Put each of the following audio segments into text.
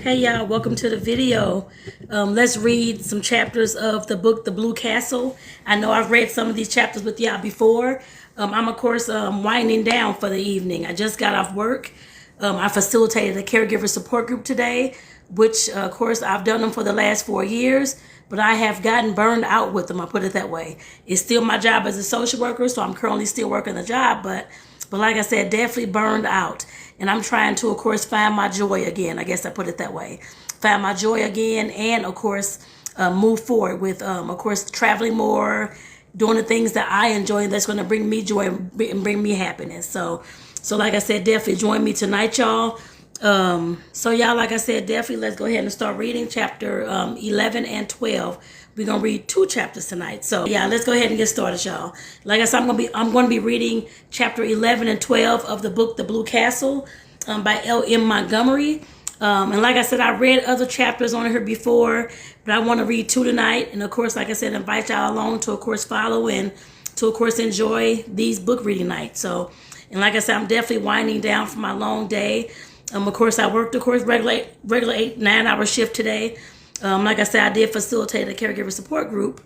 Hey y'all, welcome to the video. Let's read some chapters of the book, The Blue Castle. I know I've read some of these chapters with y'all before. I'm of course winding down for the evening. I just got off work. I facilitated a caregiver support group today, which of course I've done them for the last 4 years, but I have gotten burned out with them. I'll put it that way. It's still my job as a social worker, so I'm currently still working the job, but like I said, definitely burned out. And I'm trying to, of course, find my joy again. I guess I put it that way. Find my joy again and, of course, move forward with, of course, traveling more, doing the things that I enjoy that's going to bring me joy and bring me happiness. So like I said, definitely join me tonight, y'all. So y'all, like I said, definitely let's go ahead and start reading chapter 11 and 12. We're gonna read 2 chapters tonight. So yeah, let's go ahead and get started, y'all. Like I said, I'm gonna be reading chapter 11 and 12 of the book The Blue Castle by L.M. Montgomery. And like I said, I read other chapters on here before, but I want to read 2 tonight. And of course, like I said, invite y'all along to, of course, follow and to, of course, enjoy these book reading nights. So, and like I said, I'm definitely winding down from my long day. Of course, I worked, of course, regular 8-9-hour shift today. Like I said, I did facilitate a caregiver support group,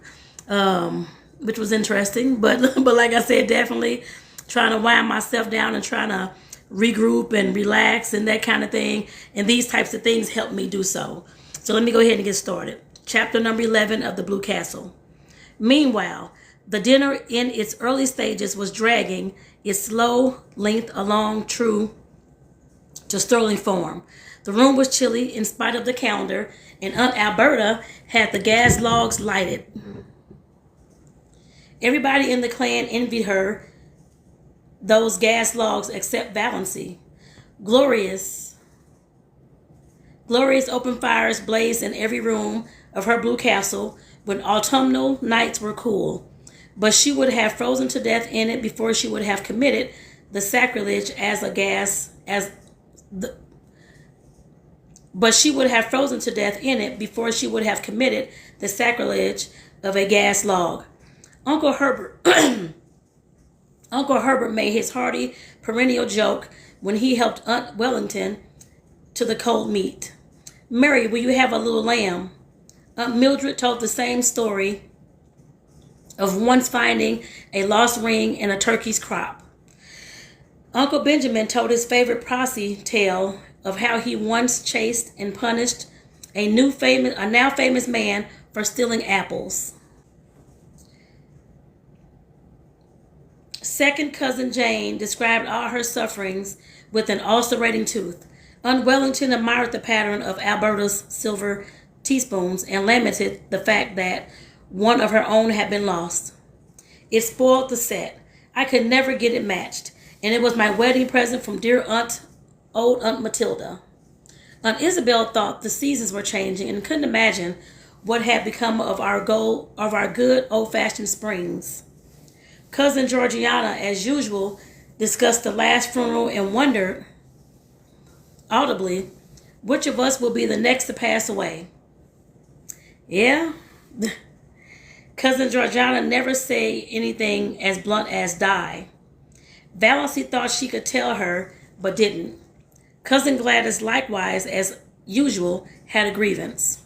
which was interesting. But like I said, definitely trying to wind myself down and trying to regroup and relax and that kind of thing. And these types of things help me do so. So let me go ahead and get started. Chapter number 11 of The Blue Castle. Meanwhile, the dinner in its early stages was dragging its slow length along true to sterling form. The room was chilly in spite of the calendar, and Aunt Alberta had the gas logs lighted. Everybody in the clan envied her those gas logs except Valancy. Glorious open fires blazed in every room of her blue castle when autumnal nights were cool. But she would have frozen to death in it before she would have committed the sacrilege But she would have frozen to death in it before she would have committed the sacrilege of a gas log. Uncle Herbert made his hearty perennial joke when he helped Aunt Wellington to the cold meat. "Mary, will you have a little lamb?" Aunt Mildred told the same story of once finding a lost ring in a turkey's crop. Uncle Benjamin told his favorite prosy tale of how he once chased and punished a now famous man for stealing apples. Second cousin Jane described all her sufferings with an ulcerating tooth. Aunt Wellington admired the pattern of Alberta's silver teaspoons and lamented the fact that one of her own had been lost. "It spoiled the set. I could never get it matched, and it was my wedding present from dear old Aunt Matilda." Aunt Isabel thought the seasons were changing and couldn't imagine what had become of our good old-fashioned springs. Cousin Georgiana, as usual, discussed the last funeral and wondered audibly which of us will be the next to pass away. Yeah, Cousin Georgiana never said anything as blunt as die. Valancy thought she could tell her, but didn't. Cousin Gladys, likewise, as usual, had a grievance.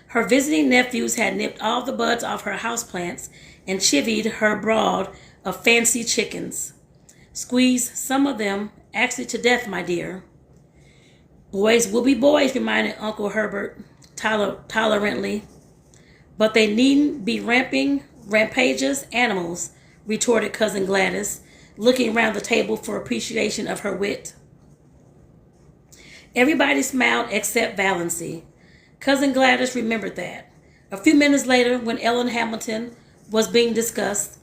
Her visiting nephews had nipped all the buds off her houseplants and chivied her brood of fancy chickens. "Squeeze some of them actually to death, my dear." "Boys will be boys," reminded Uncle Herbert tolerantly. "But they needn't be rampageous animals," retorted Cousin Gladys, looking round the table for appreciation of her wit. Everybody smiled except Valancy. Cousin Gladys remembered that. A few minutes later, when Ellen Hamilton was being discussed,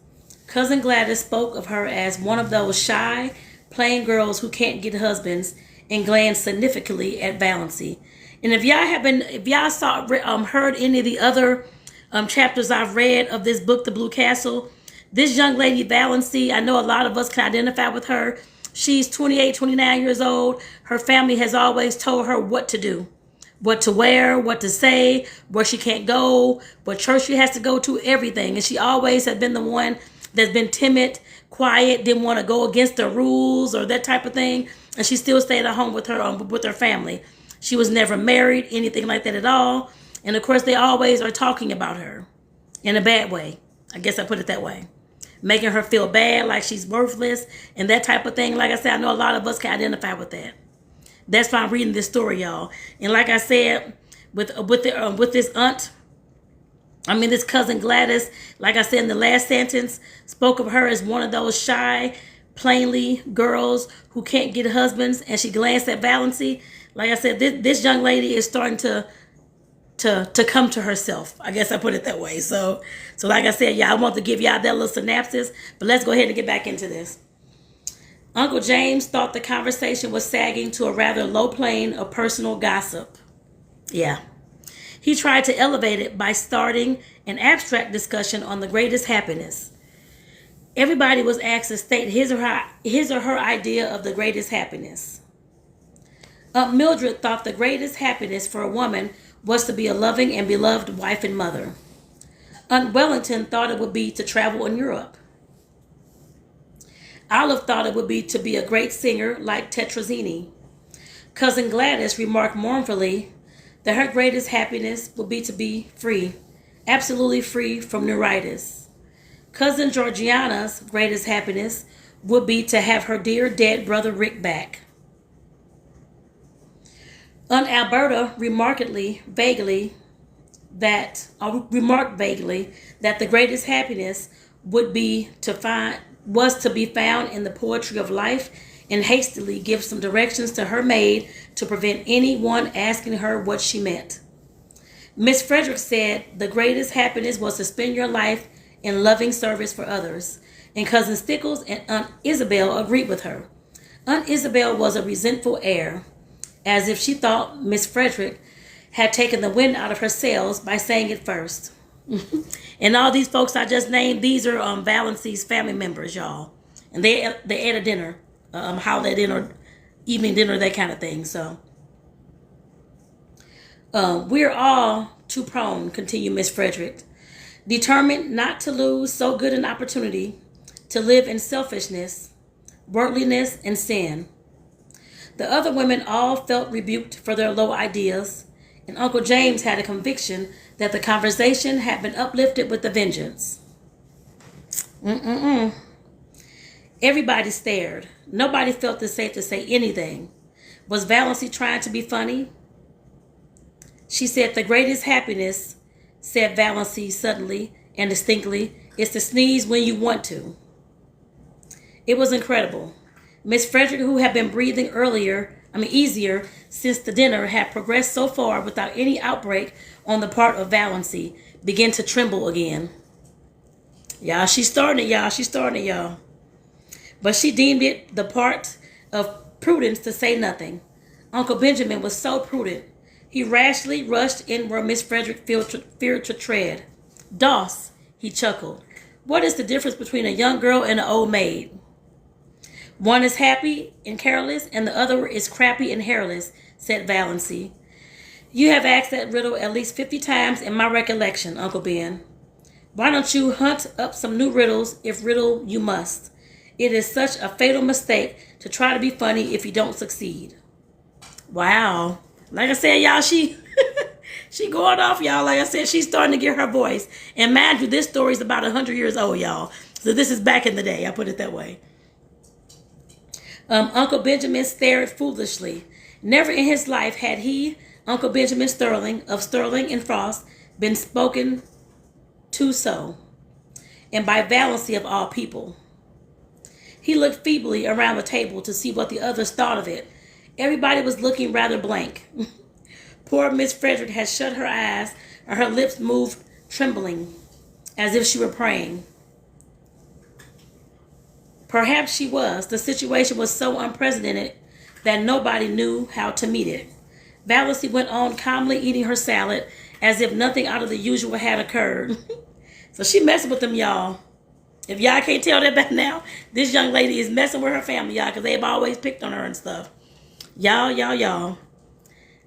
Cousin Gladys spoke of her as one of those shy, plain girls who can't get husbands, and glanced significantly at Valancy. And if y'all heard any of the other chapters I've read of this book, The Blue Castle, this young lady, Valancy, I know a lot of us can identify with her. She's 28, 29 years old. Her family has always told her what to do, what to wear, what to say, where she can't go, what church she has to go to, everything. And she always has been the one that's been timid, quiet, didn't want to go against the rules or that type of thing. and she still stayed at home with her family. She was never married, anything like that at all. And of course, they always are talking about her in a bad way. I guess I put it that way. Making her feel bad, like she's worthless, and that type of thing. Like I said, I know a lot of us can identify with that. That's why I'm reading this story, y'all. And like I said, with this aunt, this cousin Gladys, like I said in the last sentence, spoke of her as one of those shy, plainly girls who can't get husbands. And she glanced at Valancy. Like I said, this young lady is starting to come to herself. I guess I put it that way. So like I said, I want to give y'all that little synopsis, but let's go ahead and get back into this. Uncle James thought the conversation was sagging to a rather low plane of personal gossip. Yeah. He tried to elevate it by starting an abstract discussion on the greatest happiness. Everybody was asked to state his or her idea of the greatest happiness. Aunt Mildred thought the greatest happiness for a woman was to be a loving and beloved wife and mother. Aunt Wellington thought it would be to travel in Europe. Olive thought it would be to be a great singer like Tetrazzini. Cousin Gladys remarked mournfully that her greatest happiness would be to be free, absolutely free from neuritis. Cousin Georgiana's greatest happiness would be to have her dear dead brother Rick back. Aunt Alberta remarked vaguely that the greatest happiness was to be found in the poetry of life, and hastily give some directions to her maid to prevent anyone asking her what she meant. Miss Frederick said the greatest happiness was to spend your life in loving service for others, and Cousin Stickles and Aunt Isabel agreed with her. Aunt Isabel was a resentful air, as if she thought Miss Frederick had taken the wind out of her sails by saying it first. And all these folks I just named, these are Valancy's family members, y'all. And they at a dinner, holiday dinner, evening dinner, that kind of thing. So we're all too prone, continued Miss Frederick, determined not to lose so good an opportunity to live in selfishness, worldliness, and sin. The other women all felt rebuked for their low ideas, and Uncle James had a conviction that the conversation had been uplifted with a vengeance. Everybody stared. Nobody felt it safe to say anything. Was Valancy trying to be funny? She said the greatest happiness, said Valancy suddenly and distinctly, is to sneeze when you want to. It was incredible. Miss Frederick, who had been breathing easier since the dinner had progressed so far without any outbreak on the part of Valancy, began to tremble again. She's starting it, y'all. But she deemed it the part of prudence to say nothing. Uncle Benjamin was so prudent. He rashly rushed in where Miss Frederick feared to tread. Doss, he chuckled. What is the difference between a young girl and an old maid? One is happy and careless, and the other is crappy and hairless, said Valancy. You have asked that riddle at least 50 times in my recollection, Uncle Ben. Why don't you hunt up some new riddles if riddle you must? It is such a fatal mistake to try to be funny if you don't succeed. Wow. Like I said, y'all, she going off, y'all. Like I said, she's starting to get her voice. And mind you, this story is about 100 years old, y'all. So this is back in the day. I put it that way. Uncle Benjamin stared foolishly. Never in his life had he, Uncle Benjamin Sterling, of Sterling and Frost, been spoken to so, and by Valancy of all people. He looked feebly around the table to see what the others thought of it. Everybody was looking rather blank. Poor Miss Frederick had shut her eyes, and her lips moved trembling, as if she were praying. Perhaps she was. The situation was so unprecedented that nobody knew how to meet it. Valancy went on calmly eating her salad as if nothing out of the usual had occurred. So she messing with them, y'all. If y'all can't tell that by now, this young lady is messing with her family, y'all, because they've always picked on her and stuff. Y'all.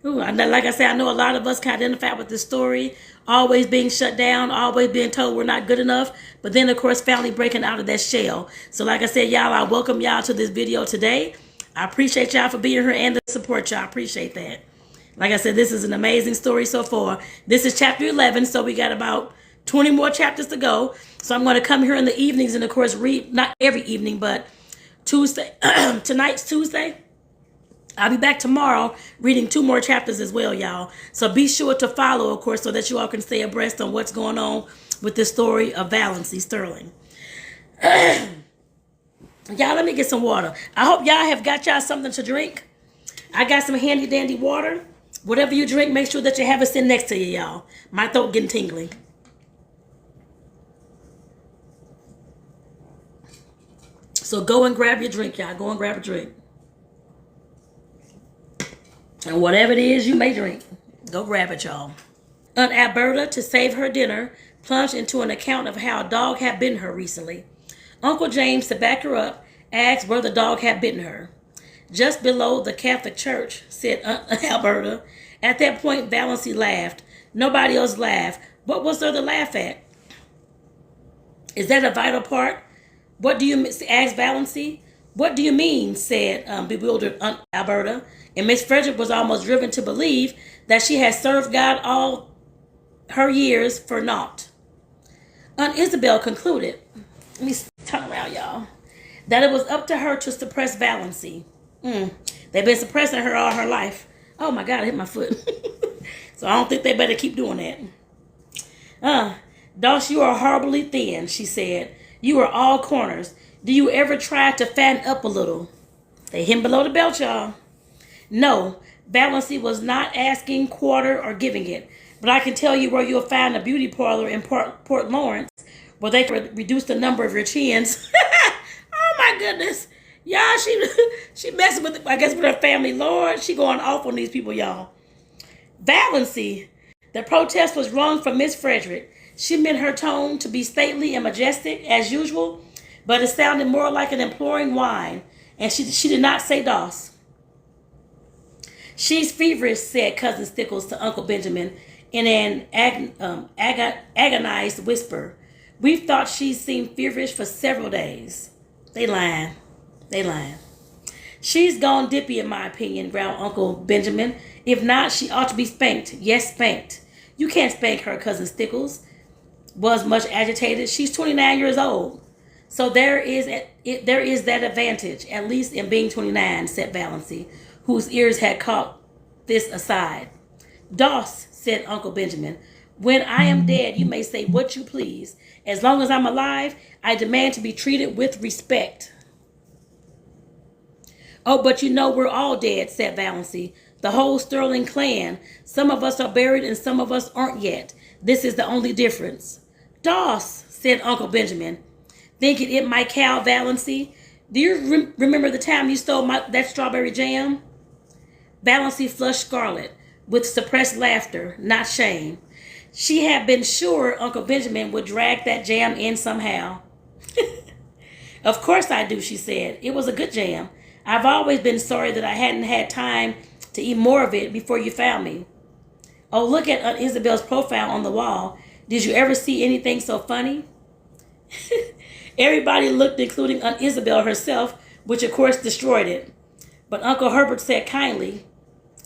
Ooh, like I said, I know a lot of us can identify with this story. Always being shut down, always being told we're not good enough. But then, of course, finally breaking out of that shell. So like I said, y'all, I welcome y'all to this video today. I appreciate y'all for being here and the support, y'all. I appreciate that. Like I said, this is an amazing story so far. This is chapter 11, so we got about 20 more chapters to go. So I'm going to come here in the evenings and, of course, read, not every evening, but Tuesday. Tonight's Tuesday. I'll be back tomorrow reading 2 more chapters as well, y'all. So be sure to follow, of course, so that you all can stay abreast on what's going on with this story of Valancy Sterling. Y'all, let me get some water. I hope y'all have got y'all something to drink. I got some handy dandy water. Whatever you drink, make sure that you have it sitting next to you, y'all. My throat getting tingly. So go and grab your drink, y'all. Go and grab a drink. And whatever it is you may drink, go grab it, y'all. Aunt Alberta, to save her dinner, plunged into an account of how a dog had bitten her recently. Uncle James, to back her up, asked where the dog had bitten her. Just below the Catholic Church, said Aunt Alberta. At that point, Valancy laughed. Nobody else laughed. What was there to laugh at? Is that a vital part? What do you ask Valancy? What do you mean? Said bewildered Aunt Alberta. And Miss Frederick was almost driven to believe that she had served God all her years for naught. Aunt Isabel concluded, let me turn around, y'all, that it was up to her to suppress Valancy. They've been suppressing her all her life. Oh my God, I hit my foot. So I don't think they better keep doing that. Doss, you are horribly thin, she said. You are all corners. Do you ever try to fatten up a little? They him below the belt, y'all. No, Valancy was not asking quarter or giving it. But I can tell you where you'll find a beauty parlor in Port Lawrence where they can reduce the number of your chins. Oh my goodness. Y'all, she messing with, I guess, with her family. Lord, she going off on these people, y'all. Valancy. The protest was wrong from Miss Frederick. She meant her tone to be stately and majestic, as usual, but it sounded more like an imploring whine, and she did not say Doss. She's feverish, said Cousin Stickles to Uncle Benjamin in an agonized whisper. We've thought she seemed feverish for several days. They lying. She's gone dippy, in my opinion, growled Uncle Benjamin. If not, she ought to be spanked. Yes, spanked. You can't spank her, Cousin Stickles was much agitated. She's 29 years old. So there is that advantage, at least in being 29, said Valancy, whose ears had caught this aside. Doss, said Uncle Benjamin, when I am dead, you may say what you please. As long as I'm alive, I demand to be treated with respect. Oh, but you know we're all dead, said Valancy. The whole Sterling clan. Some of us are buried and some of us aren't yet. This is the only difference. Doss, said Uncle Benjamin, thinking it might cow Valancy. Do you remember the time you stole that strawberry jam? Valancy flushed scarlet with suppressed laughter, not shame. She had been sure Uncle Benjamin would drag that jam in somehow. Of course I do, she said. It was a good jam. I've always been sorry that I hadn't had time to eat more of it before you found me. Oh, look at Aunt Isabel's profile on the wall. Did you ever see anything so funny? Everybody looked, including Aunt Isabel herself, which of course destroyed it. But Uncle Herbert said kindly,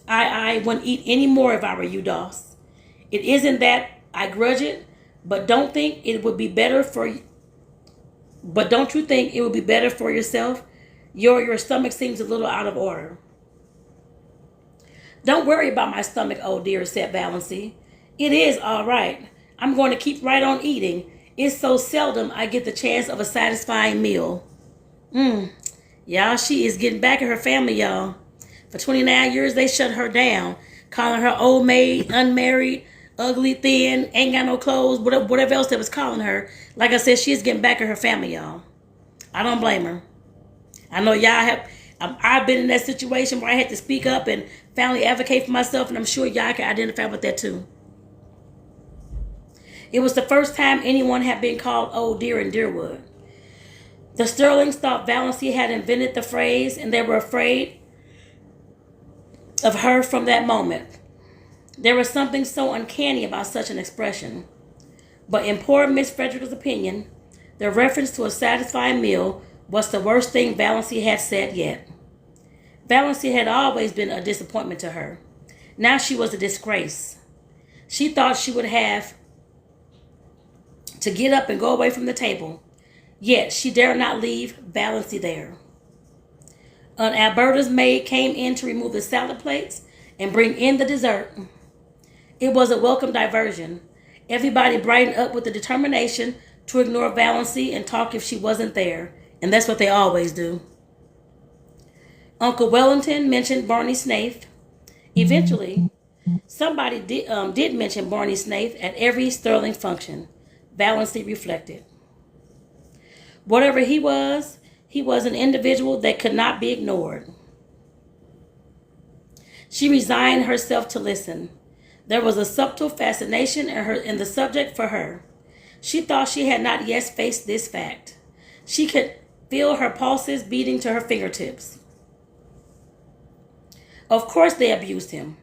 I wouldn't eat any more if I were you, Doss. It isn't that I grudge it, but don't you think it would be better for yourself? Your stomach seems a little out of order. Don't worry about my stomach, old dear, said Valancy. It is all right. I'm going to keep right on eating. It's so seldom I get the chance of a satisfying meal. Y'all, she is getting back at her family, y'all. For 29 years, they shut her down, calling her old maid, unmarried, ugly, thin, ain't got no clothes, whatever else they was calling her. Like I said, she's getting back at her family, y'all. I don't blame her. I know y'all have. I've been in that situation where I had to speak up and finally advocate for myself, and I'm sure y'all can identify with that too. It was the first time anyone had been called old dear in Deerwood. The Sterlings thought Valancy had invented the phrase, and they were afraid of her from that moment. There was something so uncanny about such an expression. But in poor Miss Frederick's opinion, the reference to a satisfying meal was the worst thing Valancy had said yet. Valancy had always been a disappointment to her. Now she was a disgrace. She thought she would have to get up and go away from the table, yet she dared not leave Valancy there. Alberta's maid came in to remove the salad plates and bring in the dessert. It was a welcome diversion. Everybody brightened up with the determination to ignore Valancy and talk if she wasn't there, and that's what they always do. Uncle Wellington mentioned Barney Snaith. Eventually, somebody did mention Barney Snaith at every Sterling function. Valancy reflected. Whatever he was an individual that could not be ignored. She resigned herself to listen. There was a subtle fascination in the subject for her. She thought she had not yet faced this fact. She could feel her pulses beating to her fingertips. Of course they abused him.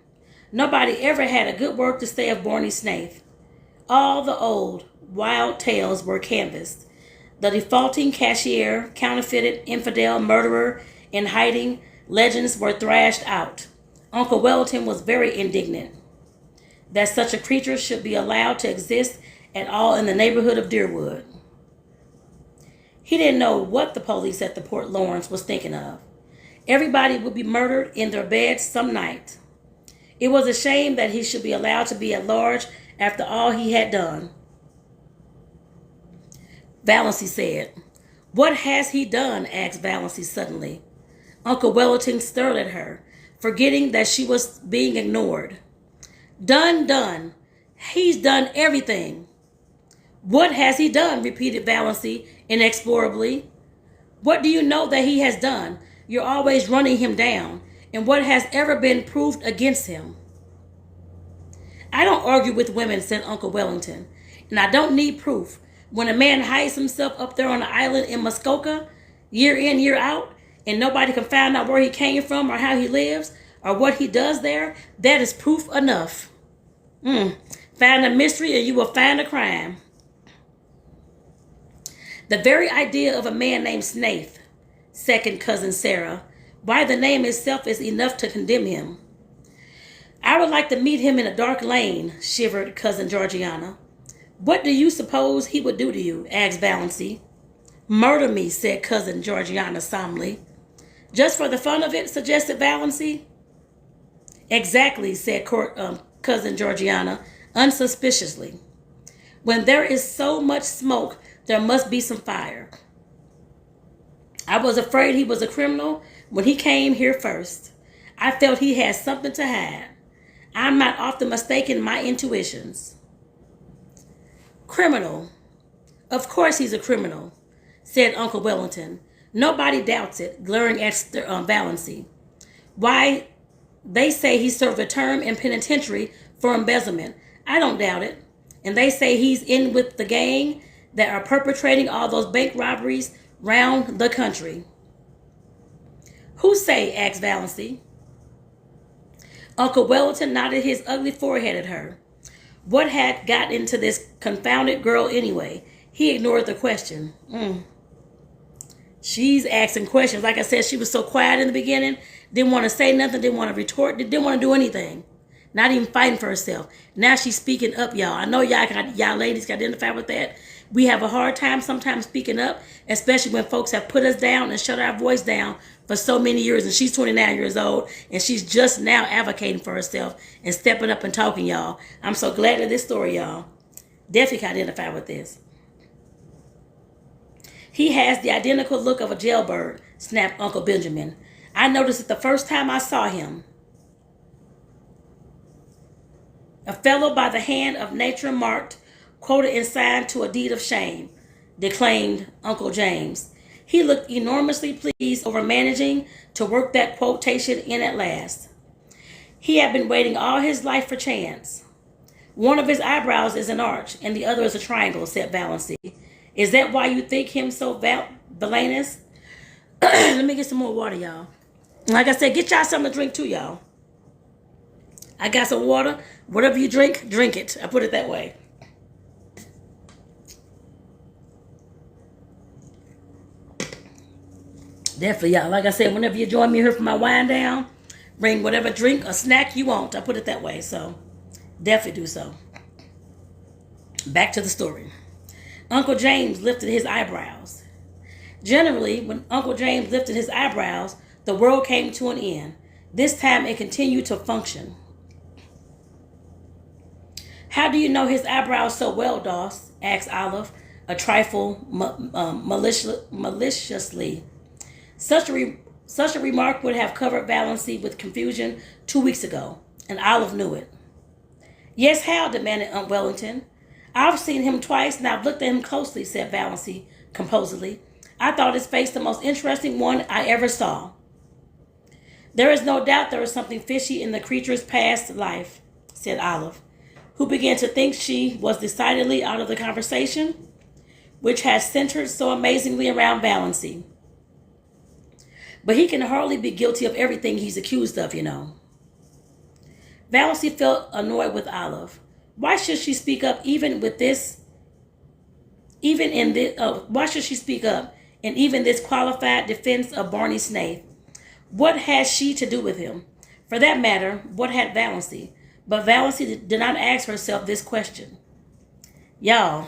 Nobody ever had a good word to say of Barney Snaith. All the old, wild tales were canvassed. The defaulting cashier, counterfeited, infidel, murderer, in hiding, legends were thrashed out. Uncle Wellington was very indignant that such a creature should be allowed to exist at all in the neighborhood of Deerwood. He didn't know what the police at the Port Lawrence was thinking of. Everybody would be murdered in their beds some night. It was a shame that he should be allowed to be at large after all he had done. Valancy said. What has he done? Asked Valancy suddenly. Uncle Wellington stared at her, forgetting that she was being ignored. Done. He's done everything. What has he done? Repeated Valancy inexplorably. What do you know that he has done? You're always running him down. And what has ever been proved against him? I don't argue with women, said Uncle Wellington. And I don't need proof. When a man hides himself up there on the island in Muskoka, year in, year out, and nobody can find out where he came from or how he lives or what he does there, that is proof enough. Find a mystery and you will find a crime. The very idea of a man named Snaith, second cousin Sarah, why the name itself is enough to condemn him. I would like to meet him in a dark lane, shivered cousin Georgiana. What do you suppose he would do to you? Asked Valancy. Murder me, said cousin Georgiana solemnly. Just for the fun of it, suggested Valancy. Exactly, said cousin Georgiana, unsuspiciously. When there is so much smoke, there must be some fire. I was afraid he was a criminal when he came here first. I felt he had something to hide. I'm not often mistaken in my intuitions. Criminal. Of course he's a criminal, said Uncle Wellington. Nobody doubts it, glaring at Valancy. Why, they say he served a term in penitentiary for embezzlement. I don't doubt it. And they say he's in with the gang that are perpetrating all those bank robberies round the country. Who say? Asked Valancy. Uncle Wellington nodded his ugly forehead at her. What had got into this confounded girl anyway? He ignored the question. She's asking questions. Like I said, she was so quiet in the beginning. Didn't want to say nothing. Didn't want to retort. Didn't want to do anything. Not even fighting for herself. Now she's speaking up, y'all. I know y'all ladies can identify with that. We have a hard time sometimes speaking up, especially when folks have put us down and shut our voice down for so many years. And she's 29 years old, and she's just now advocating for herself and stepping up and talking, y'all. I'm so glad of this story, y'all. Definitely can identify with this. He has the identical look of a jailbird, snapped Uncle Benjamin. I noticed it the first time I saw him. A fellow by the hand of nature marked, quoted and signed to a deed of shame, declaimed Uncle James. He looked enormously pleased over managing to work that quotation in at last. He had been waiting all his life for chance. One of his eyebrows is an arch, and the other is a triangle, said Valancy. Is that why you think him so villainous? Let me get some more water, y'all. Like I said, get y'all something to drink too, y'all. I got some water. Whatever you drink, drink it. I put it that way. Definitely, y'all. Like I said, whenever you join me here for my wind down, bring whatever drink or snack you want. I put it that way. So definitely do so. Back to the story. Uncle James lifted his eyebrows. Generally, when Uncle James lifted his eyebrows, the world came to an end. This time it continued to function. How do you know his eyebrows so well, Doss? Asked Olive, a trifle maliciously. Such a remark would have covered Valancy with confusion 2 weeks ago, and Olive knew it. Yes, how? Demanded Aunt Wellington. I've seen him twice, and I've looked at him closely, said Valancy composedly. I thought his face the most interesting one I ever saw. There is no doubt there was something fishy in the creature's past life, said Olive, who began to think she was decidedly out of the conversation, which had centered so amazingly around Valancy. But he can hardly be guilty of everything he's accused of, you know. Valancy felt annoyed with Olive. Why should she speak up why should she speak up in even this qualified defense of Barney Snaith? What has she to do with him? For that matter, what had Valancy? But Valancy did not ask herself this question. Y'all,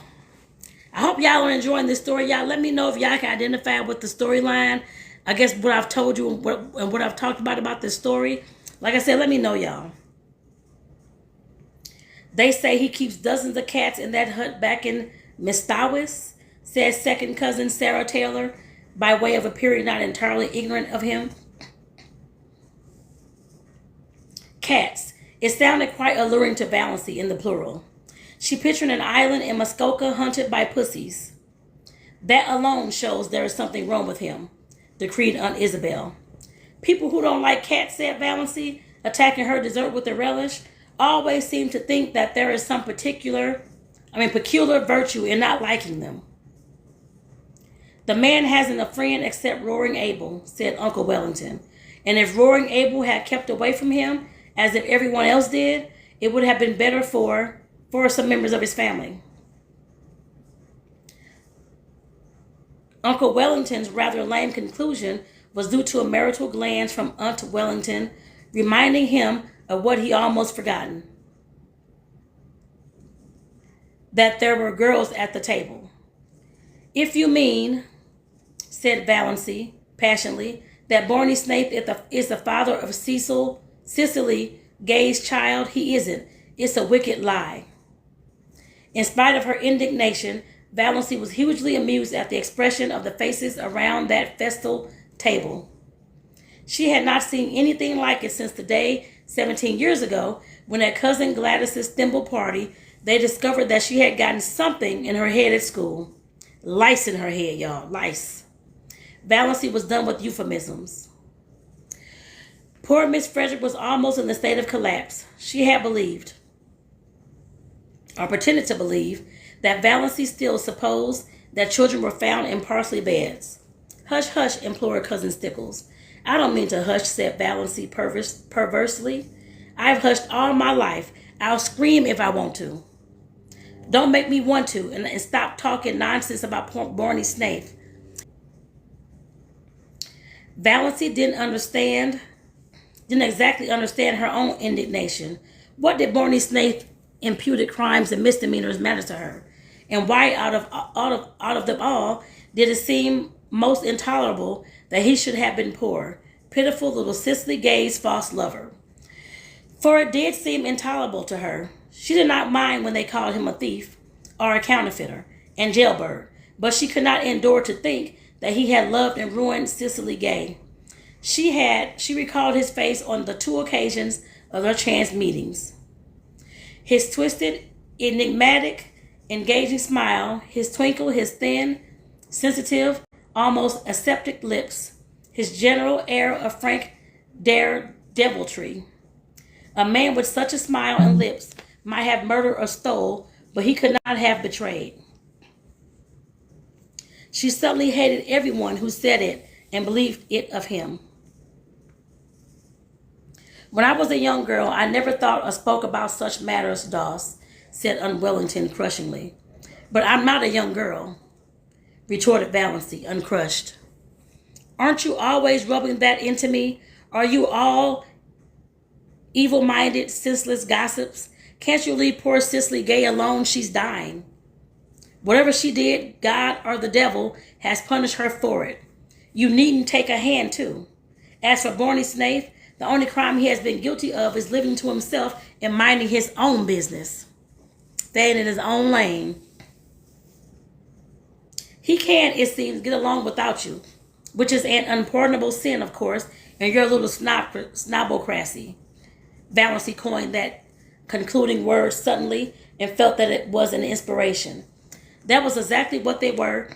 I hope y'all are enjoying this story. Y'all let me know if y'all can identify with the storyline. I guess what I've told you and what I've talked about this story. Like I said, let me know, y'all. They say he keeps dozens of cats in that hut back in Mistawis, said second cousin Sarah Taylor, by way of appearing not entirely ignorant of him. Cats. It sounded quite alluring to Valancy in the plural. She pictured an island in Muskoka hunted by pussies. That alone shows there is something wrong with him, decreed Aunt Isabel. People who don't like cats, said Valancy, attacking her dessert with a relish, always seem to think that there is some peculiar virtue in not liking them. The man hasn't a friend except Roaring Abel, said Uncle Wellington. And if Roaring Abel had kept away from him, as if everyone else did, it would have been better for some members of his family. Uncle Wellington's rather lame conclusion was due to a marital glance from Aunt Wellington, reminding him of what he almost forgotten. That there were girls at the table. If you mean, said Valancy passionately, that Barney Snaith is the father of Cicely Gay's child, he isn't. It's a wicked lie. In spite of her indignation, Valancy was hugely amused at the expression of the faces around that festal table. She had not seen anything like it since the day 17 years ago when at Cousin Gladys's thimble party they discovered that she had gotten something in her head at school. Lice in her head, y'all. Lice. Valancy was done with euphemisms. Poor Miss Frederick was almost in a state of collapse. She had believed, or pretended to believe, that Valancy still supposed that children were found in parsley beds. Hush, hush, implored Cousin Stickles. I don't mean to hush, said Valancy perversely. I've hushed all my life. I'll scream if I want to. Don't make me want to, and stop talking nonsense about Barney Snaith. Valancy didn't exactly understand her own indignation. What did Barney Snaith imputed crimes and misdemeanors matter to her? And why out of them all did it seem most intolerable that he should have been poor, pitiful little Cicely Gay's false lover? For it did seem intolerable to her. She did not mind when they called him a thief or a counterfeiter and jailbird, but she could not endure to think that he had loved and ruined Cicely Gay. She recalled his face on the 2 occasions of their chance meetings. His twisted, enigmatic, engaging smile, his twinkle, his thin, sensitive, almost aseptic lips, his general air of frank daredeviltry. A man with such a smile and lips might have murdered or stole, but he could not have betrayed. She suddenly hated everyone who said it and believed it of him. When I was a young girl, I never thought or spoke about such matters, Doss, said Aunt Wellington crushingly. But I'm not a young girl, retorted Valancy, uncrushed. Aren't you always rubbing that into me? Are you all evil-minded, senseless gossips? Can't you leave poor Cicely Gay alone? She's dying. Whatever she did, God or the devil has punished her for it. You needn't take a hand, too. As for Barney Snaith, the only crime he has been guilty of is living to himself and minding his own business, staying in his own lane. He can, it seems, get along without you, which is an unpardonable sin, of course, and your little snobocracy. Valancy coined that concluding word suddenly and felt that it was an inspiration. That was exactly what they were,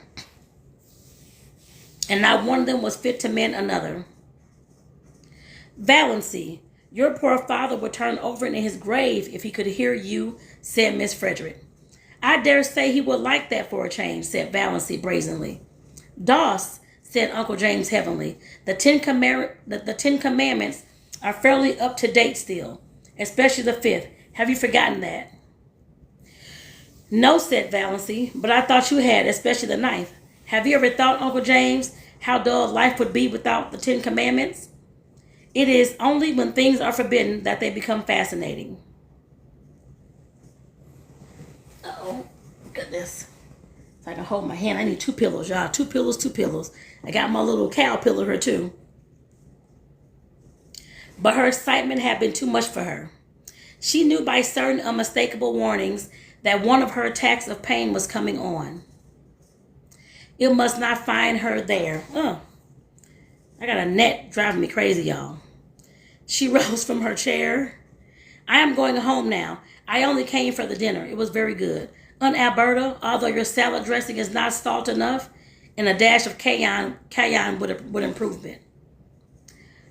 and not one of them was fit to mend another. Valancy, your poor father would turn over in his grave if he could hear you, said Miss Frederick. I dare say he would like that for a change, said Valancy brazenly. Doss, said Uncle James heavenly, the Ten Commandments are fairly up to date still, especially the fifth. Have you forgotten that? No, said Valancy, but I thought you had, especially the ninth. Have you ever thought, Uncle James, how dull life would be without the 10 Commandments? It is only when things are forbidden that they become fascinating. Oh, goodness. If I can hold my hand, I need 2 pillows, y'all. 2 pillows, 2 pillows. I got my little cow pillow here, too. But her excitement had been too much for her. She knew by certain unmistakable warnings that one of her attacks of pain was coming on. It must not find her there. I got a net driving me crazy, y'all. She rose from her chair. I am going home now. I only came for the dinner. It was very good. Aunt Alberta, although your salad dressing is not salt enough, and a dash of cayenne would improve it.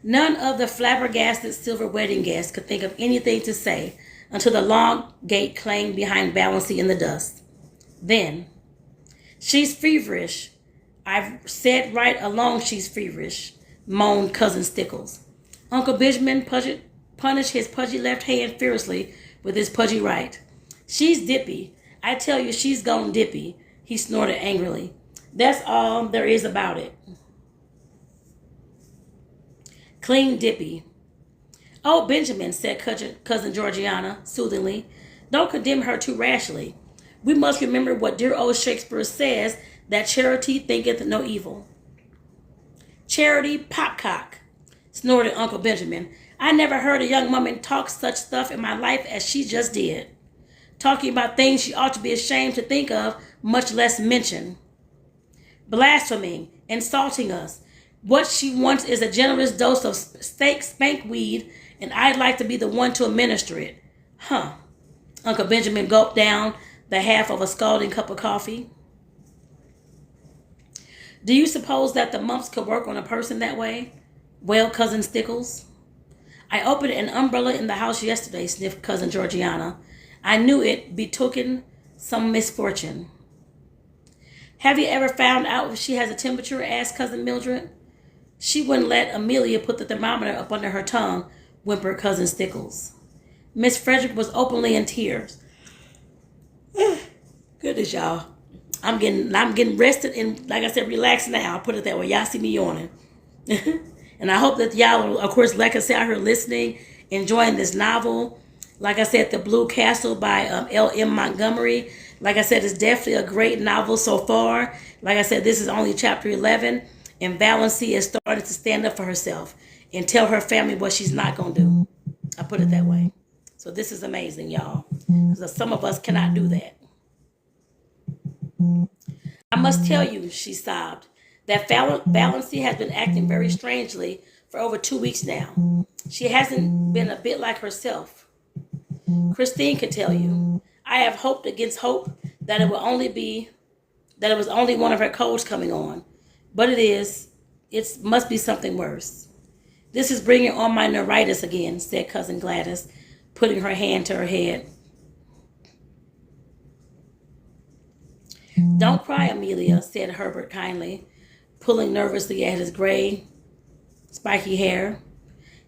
None of the flabbergasted silver wedding guests could think of anything to say until the long gate clanged behind Valancy in the dust. Then, she's feverish. I've said right along she's feverish, moaned Cousin Stickles. Uncle Benjamin punished his pudgy left hand fiercely with his pudgy right. She's dippy. I tell you, she's gone dippy, he snorted angrily. That's all there is about it. Clean dippy. Oh, Benjamin, said Cousin Georgiana soothingly, don't condemn her too rashly. We must remember what dear old Shakespeare says, that charity thinketh no evil. Charity popcock, snorted Uncle Benjamin. I never heard a young woman talk such stuff in my life as she just did. Talking about things she ought to be ashamed to think of, much less mention. Blaspheming, insulting us. What she wants is a generous dose of spank weed, and I'd like to be the one to administer it. Uncle Benjamin gulped down the half of a scalding cup of coffee. Do you suppose that the mumps could work on a person that way? Well, Cousin Stickles. I opened an umbrella in the house yesterday, sniffed Cousin Georgiana. I knew it betokened some misfortune. Have you ever found out if she has a temperature? Asked Cousin Mildred. She wouldn't let Amelia put the thermometer up under her tongue, whimpered Cousin Stickles. Miss Frederick was openly in tears. Goodness, y'all. I'm getting rested and, like I said, relaxed now. I'll put it that way. Y'all see me yawning. And I hope that y'all will, of course, like I said, out here listening, enjoying this novel. Like I said, The Blue Castle by L.M. Montgomery. Like I said, it's definitely a great novel so far. Like I said, this is only chapter 11. And Valancy is starting to stand up for herself and tell her family what she's not going to do. I put it that way. So this is amazing, y'all. Because some of us cannot do that. I must tell you, she sobbed, that Valancy has been acting very strangely for over 2 weeks now. She hasn't been a bit like herself. Christine could tell you. I have hoped against hope that it was only one of her colds coming on. But it must be something worse. This is bringing on my neuritis again, said Cousin Gladys, putting her hand to her head. Don't cry, Amelia, said Herbert kindly, pulling nervously at his gray, spiky hair.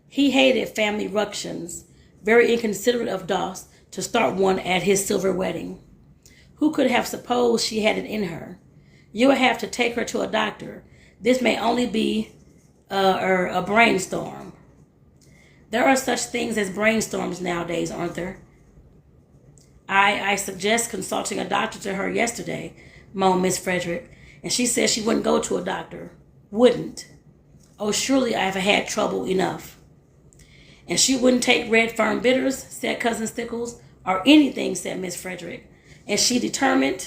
He hated family ructions, very inconsiderate of Doss to start one at his silver wedding. Who could have supposed she had it in her? You'll have to take her to a doctor. This may only be or a brainstorm. There are such things as brainstorms nowadays, aren't there? I suggest consulting a doctor to her yesterday, moaned Miss Frederick, and she said she wouldn't go to a doctor. Wouldn't. Oh, surely I have had trouble enough. And she wouldn't take red fern bitters, said Cousin Stickles, or anything, said Miss Frederick. And she's determined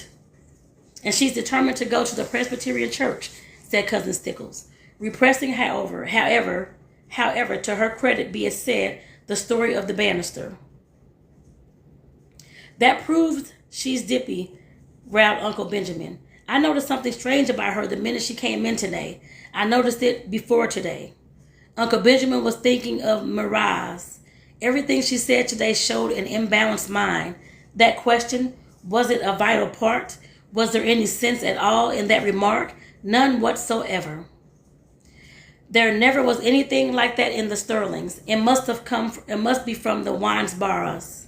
to go to the Presbyterian church, said Cousin Stickles. Repressing, however, to her credit be it said, the story of the banister. That proves she's dippy, growled Uncle Benjamin. I noticed something strange about her the minute she came in today. I noticed it before today. Uncle Benjamin was thinking of Miraz. Everything she said today showed an imbalanced mind. That question, was it a vital part? Was there any sense at all in that remark? None whatsoever. There never was anything like that in the Sterlings. It must be from the Winesbaras.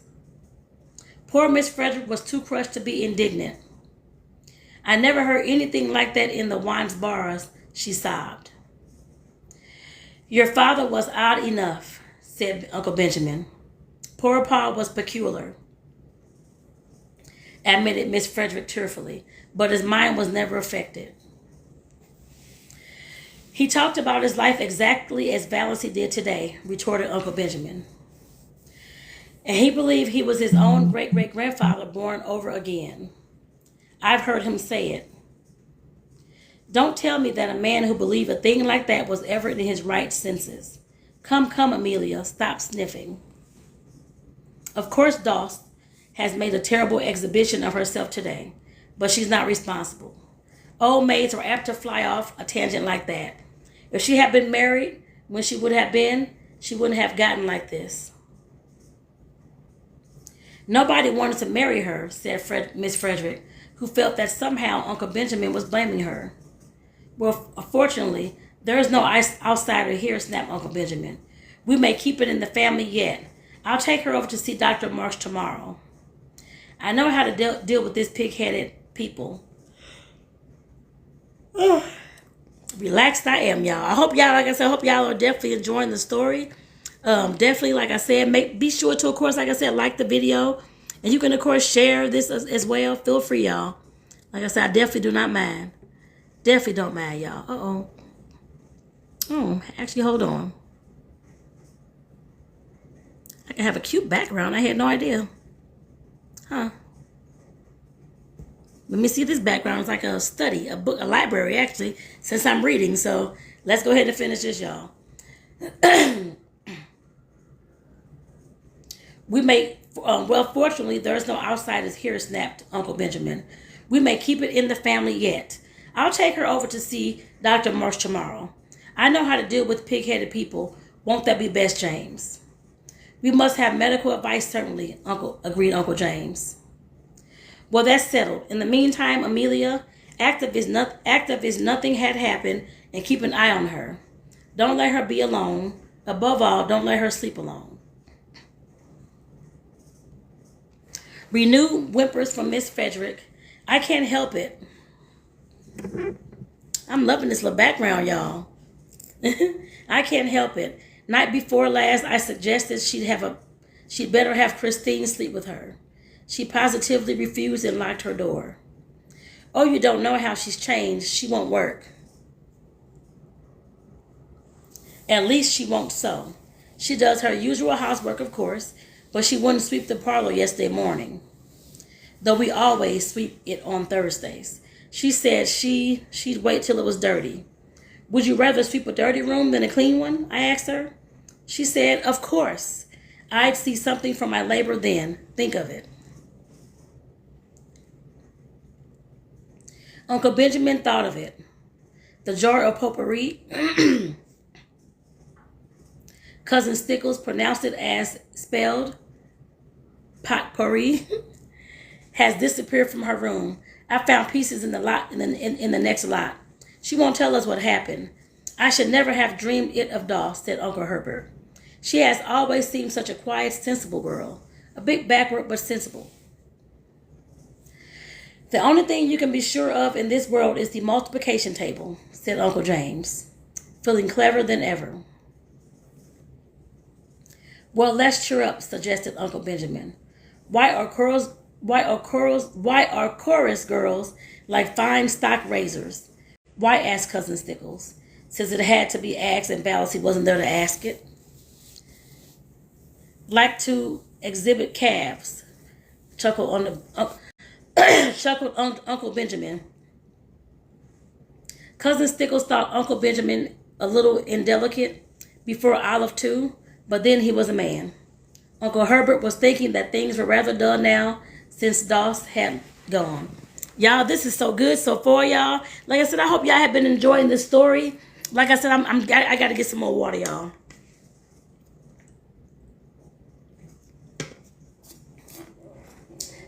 Poor Miss Frederick was too crushed to be indignant. I never heard anything like that in the Winesbaras, she sobbed. Your father was odd enough, said Uncle Benjamin. Poor Pa was peculiar, admitted Miss Frederick tearfully, but his mind was never affected. He talked about his life exactly as Valancy did today, retorted Uncle Benjamin. And he believed he was his own great-great-grandfather born over again. I've heard him say it. Don't tell me that a man who believed a thing like that was ever in his right senses. Come, Amelia, stop sniffing. Of course, Doss has made a terrible exhibition of herself today, but she's not responsible. Old maids are apt to fly off a tangent like that. If she had been married when she would have been, she wouldn't have gotten like this. Nobody wanted to marry her, said Miss Frederick, who felt that somehow Uncle Benjamin was blaming her. Well, fortunately, there is no outsider here, snapped Uncle Benjamin. We may keep it in the family yet. I'll take her over to see Dr. Marsh tomorrow. I know how to deal with this pig-headed people. Relaxed I am, y'all. I hope y'all, like I said, are definitely enjoying the story. Definitely, like I said, be sure to, of course, like I said, like the video. And you can, of course, share this as well. Feel free, y'all. Like I said, I definitely do not mind. Definitely don't mind, y'all. Uh-oh. Oh, actually, hold on. I can have a cute background. I had no idea. Huh. Let me see this background. It's like a study, a book, a library, actually, since I'm reading. So let's go ahead and finish this, y'all. Fortunately, there's no outsiders here, snapped Uncle Benjamin. We may keep it in the family yet. I'll take her over to see Dr. Marsh tomorrow. I know how to deal with pig-headed people. Won't that be best, James? We must have medical advice, certainly, agreed Uncle James. Well, that's settled. In the meantime, Amelia, act as nothing had happened and keep an eye on her. Don't let her be alone. Above all, don't let her sleep alone. Renewed whimpers from Miss Frederick. I can't help it. I'm loving this little background, y'all. I can't help it. Night before last, I suggested she'd better have Christine sleep with her. She positively refused and locked her door. Oh, you don't know how she's changed. She won't work. At least she won't sew. She does her usual housework, of course, but she wouldn't sweep the parlor yesterday morning, though we always sweep it on Thursdays. She said she'd wait till it was dirty. Would you rather sweep a dirty room than a clean one? I asked her. She said, of course. I'd see something from my labor then. Think of it. Uncle Benjamin thought of it. The jar of potpourri, Cousin Stickles pronounced it as spelled, potpourri, has disappeared from her room. I found pieces in the lot in the next lot. She won't tell us what happened. I should never have dreamed it of Doss, said Uncle Herbert. She has always seemed such a quiet, sensible girl. A bit backward, but sensible. The only thing you can be sure of in this world is the multiplication table, said Uncle James. feeling cleverer than ever. Well, let's cheer up, suggested Uncle Benjamin. Why are chorus girls like fine stock razors? Why? Asked Cousin Stickles. Since it had to be asked and Valancy wasn't there to ask it. Like to exhibit calves, chuckled Uncle Benjamin. Cousin Stickles thought Uncle Benjamin a little indelicate before Olive too, but then he was a man. Uncle Herbert was thinking that things were rather dull now since Doss had gone. Y'all, this is so good so far, y'all. Like I said, I hope y'all have been enjoying this story. Like I said, I got to get some more water, y'all.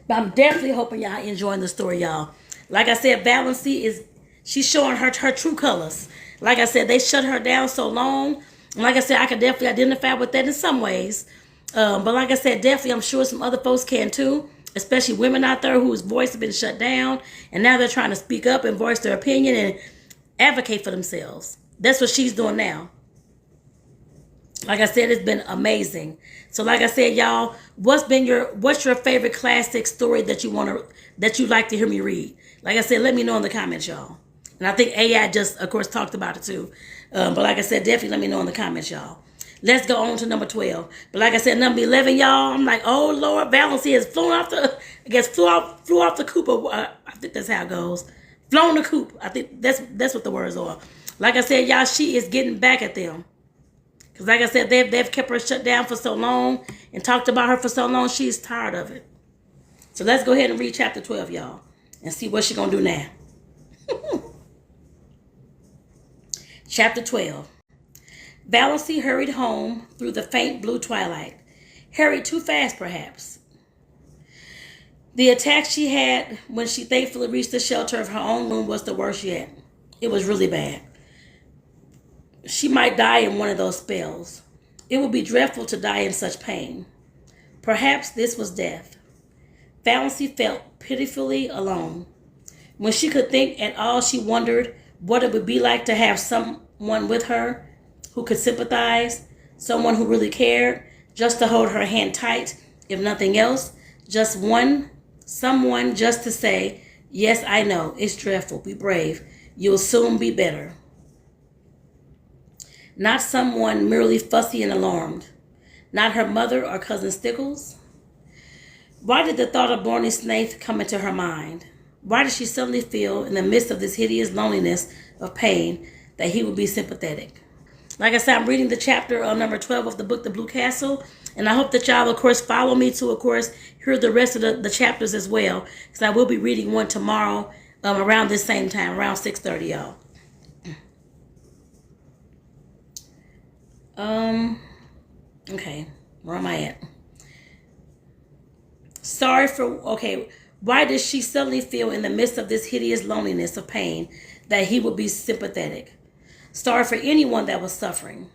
But I'm definitely hoping y'all enjoying the story, y'all. Like I said, Valancy she's showing her true colors. Like I said, they shut her down so long. And like I said, I could definitely identify with that in some ways. But like I said, definitely I'm sure some other folks can too. Especially women out there whose voice has been shut down. And now they're trying to speak up and voice their opinion and advocate for themselves. That's what she's doing now. Like I said, it's been amazing. So like I said, y'all, what's your favorite classic story that you like to hear me read? Like I said, let me know in the comments, y'all. And I think AI just, of course, talked about it too. But like I said, definitely let me know in the comments, y'all. Let's go on to number 12. But like I said, number 11, y'all, I'm like, oh Lord, Valancy has flew off the coop. I think that's how it goes. Flown the coop. I think that's what the words are. Like I said, y'all, she is getting back at them. Because like I said, they've kept her shut down for so long and talked about her for so long, she's tired of it. So let's go ahead and read chapter 12, y'all, and see what she's going to do now. Chapter 12. Valancy hurried home through the faint blue twilight. Hurried too fast, perhaps. The attack she had when she thankfully reached the shelter of her own room was the worst yet. It was really bad. She might die in one of those spells. It would be dreadful to die in such pain. Perhaps this was death. Valancy felt pitifully alone. When she could think at all, she wondered what it would be like to have someone with her who could sympathize, someone who really cared, just to hold her hand tight, if nothing else, someone just to say, yes, I know, it's dreadful, be brave, you'll soon be better. Not someone merely fussy and alarmed. Not her mother or Cousin Stickles. Why did the thought of Barney Snaith come into her mind? Why did she suddenly feel, in the midst of this hideous loneliness of pain, that he would be sympathetic? Like I said, I'm reading the chapter number 12 of the book, The Blue Castle. And I hope that y'all, of course, follow me to, of course, hear the rest of the chapters as well. Because I will be reading one tomorrow around this same time, around 6:30, y'all. Okay, where am I at? Why does she suddenly feel in the midst of this hideous loneliness of pain that he would be sympathetic? Sorry for anyone that was suffering.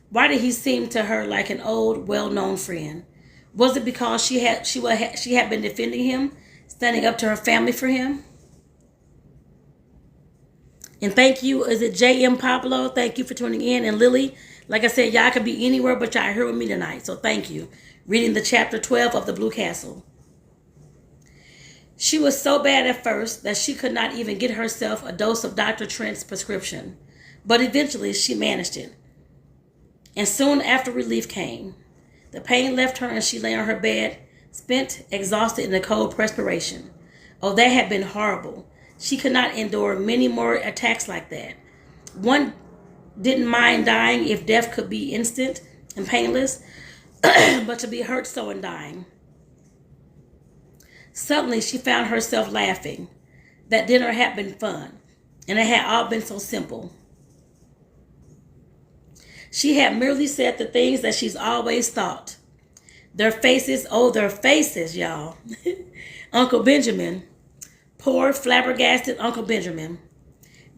Why did he seem to her like an old, well-known friend? Was it because she had been defending him, standing up to her family for him? And thank you, is it J.M. Pablo? Thank you for tuning in. And Lily, like I said, y'all could be anywhere, but y'all here with me tonight. So thank you. Reading the chapter 12 of The Blue Castle. She was so bad at first that she could not even get herself a dose of Dr. Trent's prescription. But eventually she managed it. And soon after relief came. The pain left her and she lay on her bed, spent, exhausted in the cold perspiration. Oh, that had been horrible. She could not endure many more attacks like that. One didn't mind dying if death could be instant and painless, but to be hurt so in dying. Suddenly she found herself laughing. That dinner had been fun, and it had all been so simple. She had merely said the things that she's always thought. Their faces, y'all. Uncle Benjamin. Poor, flabbergasted Uncle Benjamin.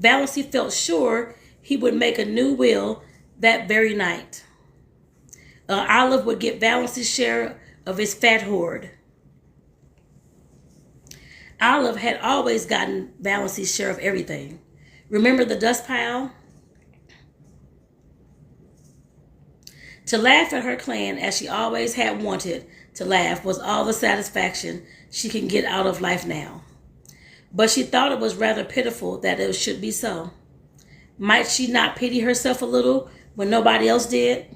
Valancy felt sure he would make a new will that very night. Olive would get Valancy's share of his fat hoard. Olive had always gotten Valancy's share of everything. Remember the dust pile? To laugh at her clan as she always had wanted to laugh was all the satisfaction she can get out of life now. But she thought it was rather pitiful that it should be so. Might she not pity herself a little when nobody else did?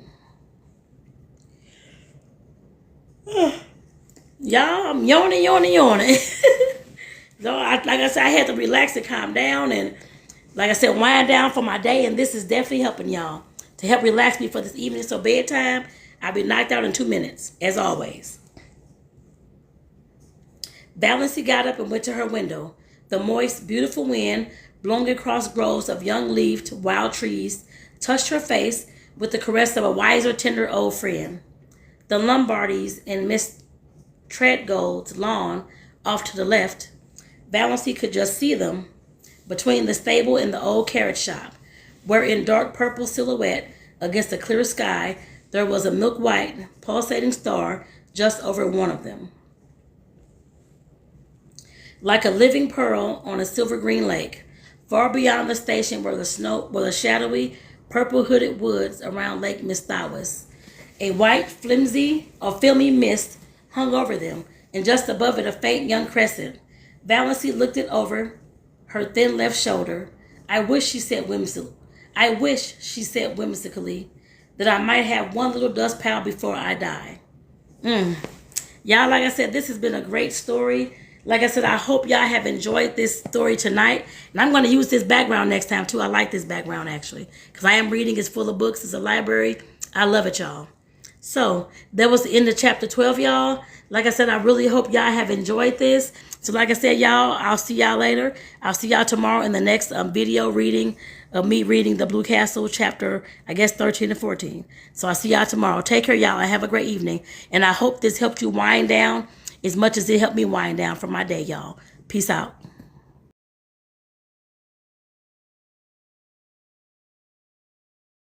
Y'all, I'm yawning. So like I said, I had to relax and calm down and, like I said, wind down for my day. And this is definitely helping y'all to help relax me for this evening. So bedtime, I'll be knocked out in 2 minutes, as always. Valancy got up and went to her window. The moist, beautiful wind, blowing across groves of young-leaved wild trees, touched her face with the caress of a wiser, tender old friend. The Lombardys and Miss Treadgold's lawn off to the left, Valancy could just see them between the stable and the old carriage shop, where in dark purple silhouette against the clear sky there was a milk-white, pulsating star just over one of them. Like a living pearl on a silver-green lake, far beyond the station were the shadowy, purple-hooded woods around Lake Mistawis. A white, filmy mist hung over them, and just above it a faint young crescent. Valancy looked it over her thin left shoulder. I wish, she said whimsically, that I might have one little dust pal before I die. Y'all, like I said, this has been a great story. Like I said, I hope y'all have enjoyed this story tonight. And I'm going to use this background next time, too. I like this background, actually, because I am reading. It's full of books. It's a library. I love it, y'all. So that was the end of chapter 12, y'all. Like I said, I really hope y'all have enjoyed this. So like I said, y'all, I'll see y'all later. I'll see y'all tomorrow in the next video reading of me reading the Blue Castle chapter, I guess, 13 and 14. So I'll see y'all tomorrow. Take care, y'all, and have a great evening. And I hope this helped you wind down as much as it helped me wind down for my day, y'all. Peace out.